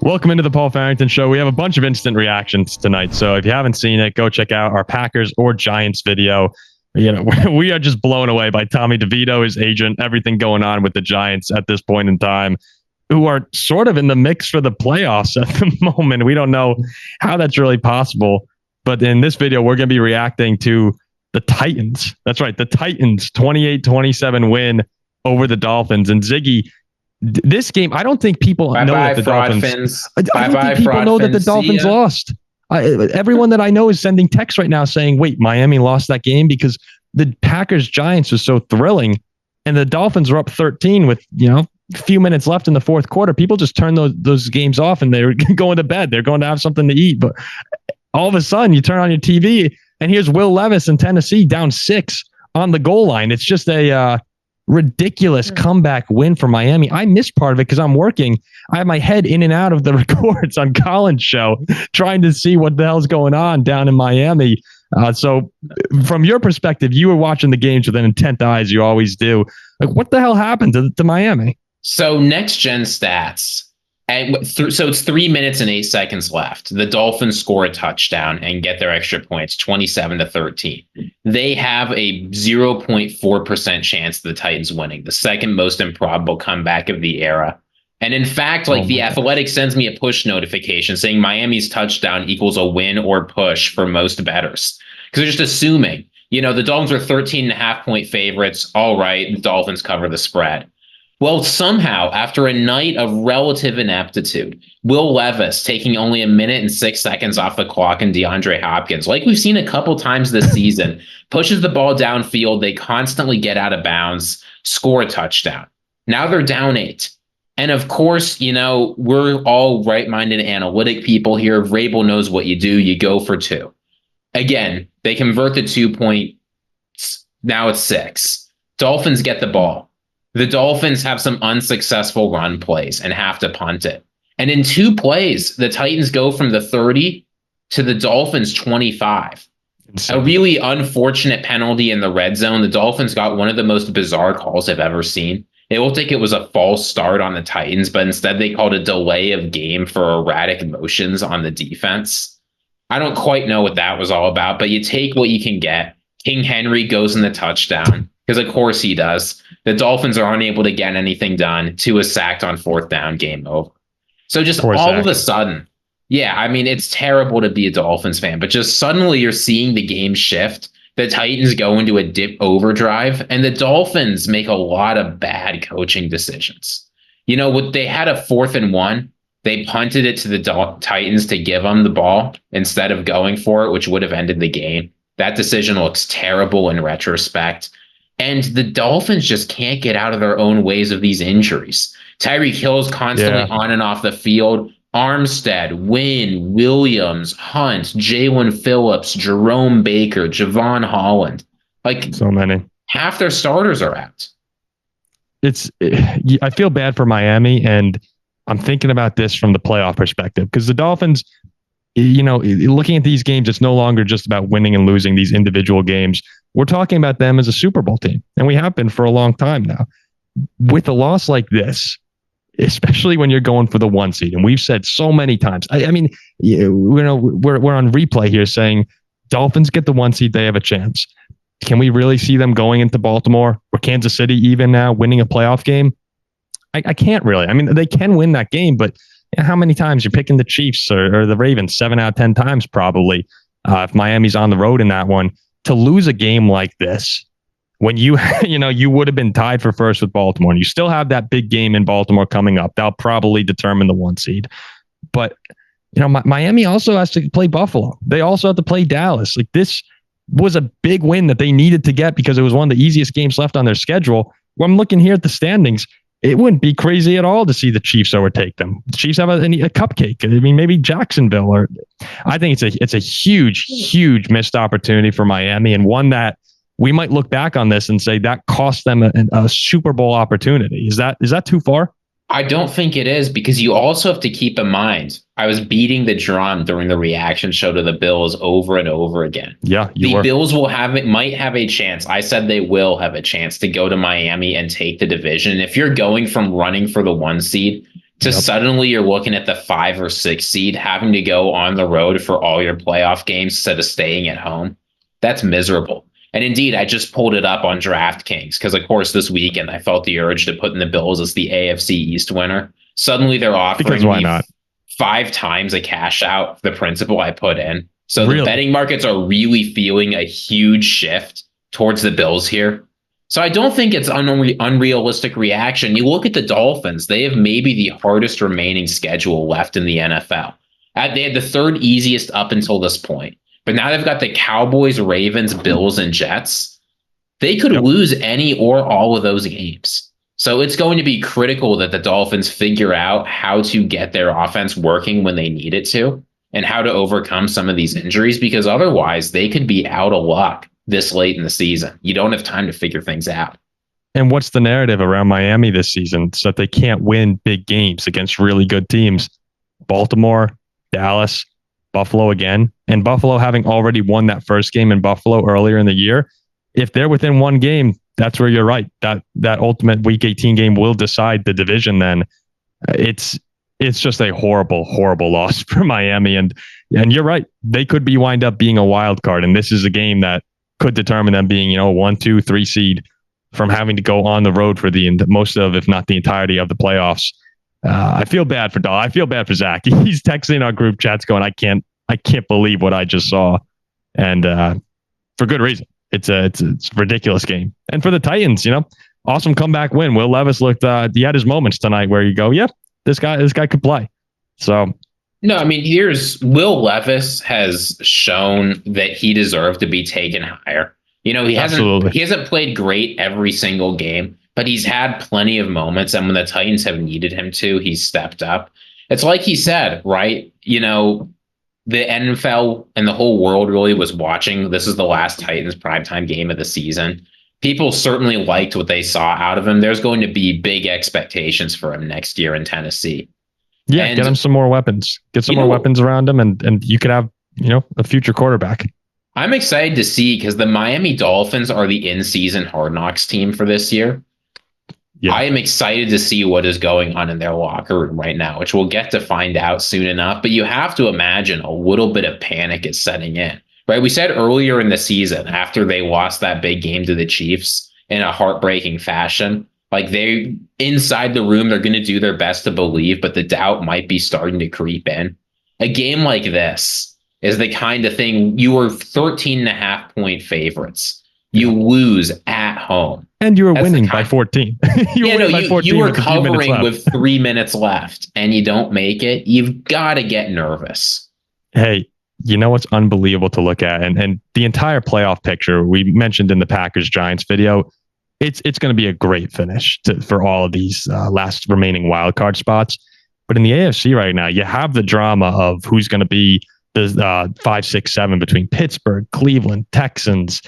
Welcome into the Paul Farrington Show. We have a bunch of instant reactions tonight, so if you haven't seen it, go check out our Packers or Giants video. You know, we are just blown away by Tommy DeVito, his agent, everything going on with the Giants at this point in time, who are sort of in the mix for the playoffs at the moment. We don't know how that's really possible, but in this video, we're going to be reacting to the Titans. That's right, the Titans 28-27 win over the Dolphins. And Ziggy, this game, I don't think people know that the Dolphins. I don't think people know that the Dolphins lost. Everyone that I know is sending texts right now saying, "Wait, Miami lost that game because the Packers Giants was so thrilling, and the Dolphins were up 13 with a few minutes left in the fourth quarter. People just turn those games off and they're going to bed. They're going to have something to eat. But all of a sudden, you turn on your TV and here's Will Levis in Tennessee down 6 on the goal line. It's just a ridiculous comeback win for Miami. I missed part of it because I'm working. I have my head in and out of the records on Colin's show, trying to see what the hell's going on down in Miami. So from your perspective, you were watching the games with an intent eyes. You always do. Like, what the hell happened to Miami? So next gen stats. So it's 3 minutes and 8 seconds left. The Dolphins score a touchdown and get their extra points, 27-13. They have a 0.4% chance of the Titans winning, the second most improbable comeback of the era. And in fact, The Athletic sends me a push notification saying Miami's touchdown equals a win or push for most bettors. Because they're just assuming, the Dolphins are 13.5-point favorites. All right, the Dolphins cover the spread. Well, somehow, after a night of relative ineptitude, Will Levis taking only 1 minute and 6 seconds off the clock and DeAndre Hopkins, like we've seen a couple times this season, pushes the ball downfield. They constantly get out of bounds, score a touchdown. Now they're down 8. And of course, we're all right-minded analytic people here. Vrabel knows what you do. You go for 2. Again, they convert the 2 points. Now it's 6. Dolphins get the ball. The Dolphins have some unsuccessful run plays and have to punt it. And in 2 plays, the Titans go from the 30 to the Dolphins 25. A really unfortunate penalty in the red zone. The Dolphins got one of the most bizarre calls I've ever seen. It looked like it was a false start on the Titans, but instead they called a delay of game for erratic motions on the defense. I don't quite know what that was all about, but you take what you can get. King Henry goes in the touchdown, because of course he does. The Dolphins are unable to get anything done. Tua sacked on 4th down, game over. So just all of a sudden, it's terrible to be a Dolphins fan, but just suddenly you're seeing the game shift. The Titans go into a dip overdrive, and the Dolphins make a lot of bad coaching decisions. They had a 4th and 1. They punted it to the Titans to give them the ball instead of going for it, which would have ended the game. That decision looks terrible in retrospect. And the Dolphins just can't get out of their own ways of these injuries. Tyreek Hill's constantly on and off the field. Armstead, Wynn, Williams, Hunt, Jalen Phillips, Jerome Baker, Javon Holland. So many. Half their starters are out. I feel bad for Miami, and I'm thinking about this from the playoff perspective, because the Dolphins, looking at these games, it's no longer just about winning and losing these individual games. We're talking about them as a Super Bowl team, and we have been for a long time now. With a loss like this, especially when you're going for the 1 seed, and we've said so many times, we're on replay here saying Dolphins get the 1 seed, they have a chance. Can we really see them going into Baltimore or Kansas City even now, winning a playoff game? I can't really. They can win that game, but how many times you're picking the Chiefs or the Ravens? 7 out of 10 times probably. If Miami's on the road in that one, to lose a game like this, when you would have been tied for first with Baltimore, and you still have that big game in Baltimore coming up, that'll probably determine the 1 seed. But Miami also has to play Buffalo. They also have to play Dallas. This was a big win that they needed to get because it was one of the easiest games left on their schedule. When I'm looking here at the standings, it wouldn't be crazy at all to see the Chiefs overtake them. The Chiefs have a cupcake. Maybe Jacksonville. Or I think it's a huge, huge missed opportunity for Miami, and one that we might look back on this and say that cost them a Super Bowl opportunity. Is that too far? I don't think it is, because you also have to keep in mind, I was beating the drum during the reaction show to the Bills over and over again. Yeah, the Bills might have a chance. I said they will have a chance to go to Miami and take the division. If you're going from running for the 1 seed to suddenly you're looking at the 5 or 6 seed having to go on the road for all your playoff games instead of staying at home. That's miserable. And indeed, I just pulled it up on DraftKings because, of course, this weekend I felt the urge to put in the Bills as the AFC East winner. Suddenly they're offering me 5 times a cash out for the principal I put in. So the betting markets are really feeling a huge shift towards the Bills here. So I don't think it's unrealistic reaction. You look at the Dolphins, they have maybe the hardest remaining schedule left in the NFL. They had the 3rd easiest up until this point. But now they've got the Cowboys, Ravens, Bills, and Jets. They could lose any or all of those games. So it's going to be critical that the Dolphins figure out how to get their offense working when they need it to and how to overcome some of these injuries, because otherwise they could be out of luck this late in the season. You don't have time to figure things out. And what's the narrative around Miami this season? So that they can't win big games against really good teams. Baltimore, Dallas, Buffalo again. And Buffalo having already won that first game in Buffalo earlier in the year. If they're within one game, that's where you're right. That ultimate Week 18 game will decide the division then. It's just a horrible, horrible loss for Miami. And you're right. They could wind up being a wild card. And this is a game that could determine them being, 1, 2, 3 seed from having to go on the road for the most of, if not the entirety of the playoffs. I feel bad for Doll. I feel bad for Zach. He's texting our group chats going, I can't believe what I just saw. And for good reason. It's a ridiculous game. And for the Titans, awesome comeback win. Will Levis looked, he had his moments tonight where you go, yeah, this guy could play. So. No, I mean, Will Levis has shown that he deserved to be taken higher. He hasn't played great every single game, but he's had plenty of moments. And when the Titans have needed him to, he's stepped up. It's like he said, right? The NFL and the whole world really was watching. This is the last Titans primetime game of the season. People certainly liked what they saw out of him. There's going to be big expectations for him next year in Tennessee. Yeah, and get him some more weapons. Get some more weapons around him, and you could have, a future quarterback. I'm excited to see because the Miami Dolphins are the in-season Hard Knocks team for this year. Yeah. I am excited to see what is going on in their locker room right now, which we'll get to find out soon enough. But you have to imagine a little bit of panic is setting in, right? We said earlier in the season, after they lost that big game to the Chiefs in a heartbreaking fashion, like they inside the room, they're going to do their best to believe, but the doubt might be starting to creep in. A game like this is the kind of thing you were 13.5-point favorites. You lose at home. And you were winning by 14. You were covering with 3 minutes left and you don't make it. You've got to get nervous. Hey, what's unbelievable to look at? And the entire playoff picture we mentioned in the Packers-Giants video, it's going to be a great finish for all of these last remaining wildcard spots. But in the AFC right now, you have the drama of who's going to be the 5, 6, 7 between Pittsburgh, Cleveland, Texans,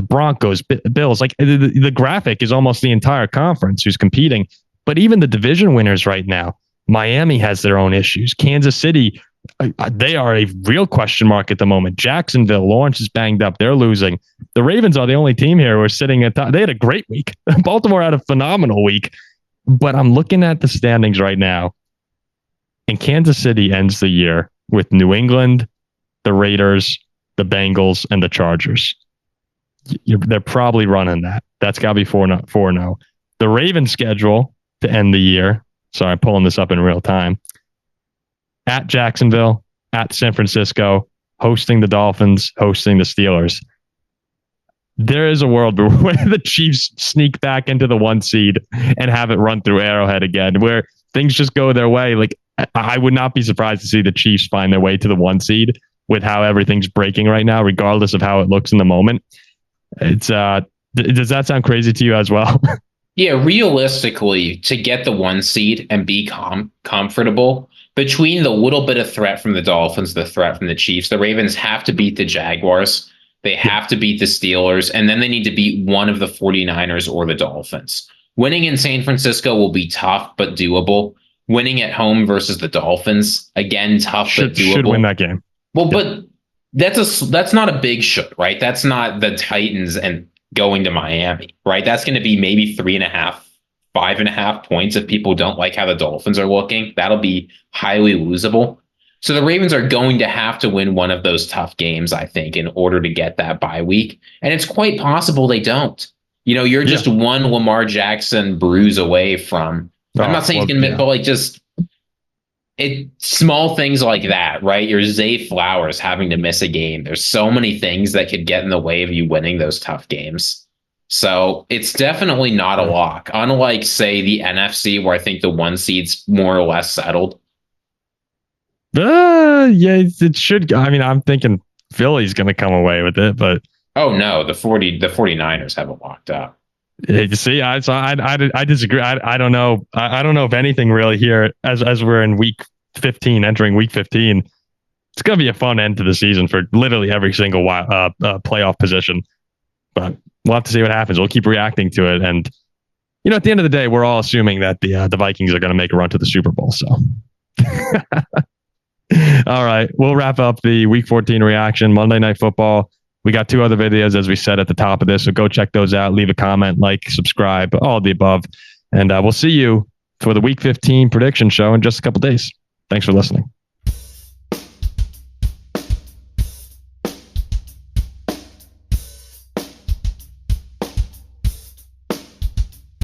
Broncos, Bills. Like the graphic is almost the entire conference who's competing. But even the division winners right now, Miami has their own issues. Kansas City, they are a real question mark at the moment. Jacksonville, Lawrence is banged up. They're losing. The Ravens are the only team here who are sitting at top. They had a great week. Baltimore had a phenomenal week. But I'm looking at the standings right now. And Kansas City ends the year with New England, the Raiders, the Bengals, and the Chargers. They're probably running that. That's got to be 4-0. The Ravens schedule to end the year. Sorry, I'm pulling this up in real time. At Jacksonville, at San Francisco, hosting the Dolphins, hosting the Steelers. There is a world where the Chiefs sneak back into the 1 seed and have it run through Arrowhead again, where things just go their way. Like, I would not be surprised to see the Chiefs find their way to the 1 seed with how everything's breaking right now, regardless of how it looks in the moment. It's does that sound crazy to you as well? Yeah, realistically, to get the 1 seed and be comfortable, between the little bit of threat from the Dolphins, the threat from the Chiefs, the Ravens have to beat the Jaguars. They have to beat the Steelers, and then they need to beat one of the 49ers or the Dolphins. Winning in San Francisco will be tough, but doable. Winning at home versus the Dolphins, again, tough, but doable. Should win that game. Well, but that's not a big should, right? That's not the Titans and going to Miami, right? That's going to be maybe 3.5, 5.5 points if people don't like how the Dolphins are looking. That'll be highly losable. So the Ravens are going to have to win one of those tough games, I think, in order to get that bye week. And it's quite possible they don't. You're just one Lamar Jackson bruise away from. I'm not saying he's going to miss, but like just small things like that, right? Your Zay Flowers having to miss a game. There's so many things that could get in the way of you winning those tough games. So it's definitely not a lock. Unlike, say, the NFC, where I think the 1 seed's more or less settled. Yeah, it should. I mean, I'm thinking Philly's going to come away with it, but oh no, the 49ers haven't locked up. You see, I disagree. I don't know. I don't know if anything really here as we're in week 15, entering week 15. It's going to be a fun end to the season for literally every single playoff position. But we'll have to see what happens. We'll keep reacting to it, and at the end of the day, we're all assuming that the Vikings are going to make a run to the Super Bowl. So. All right, we'll wrap up the Week 14 reaction, Monday Night Football. We got 2 other videos, as we said at the top of this, so go check those out. Leave a comment, like, subscribe, all of the above. And we'll see you for the Week 15 prediction show in just a couple days. Thanks for listening.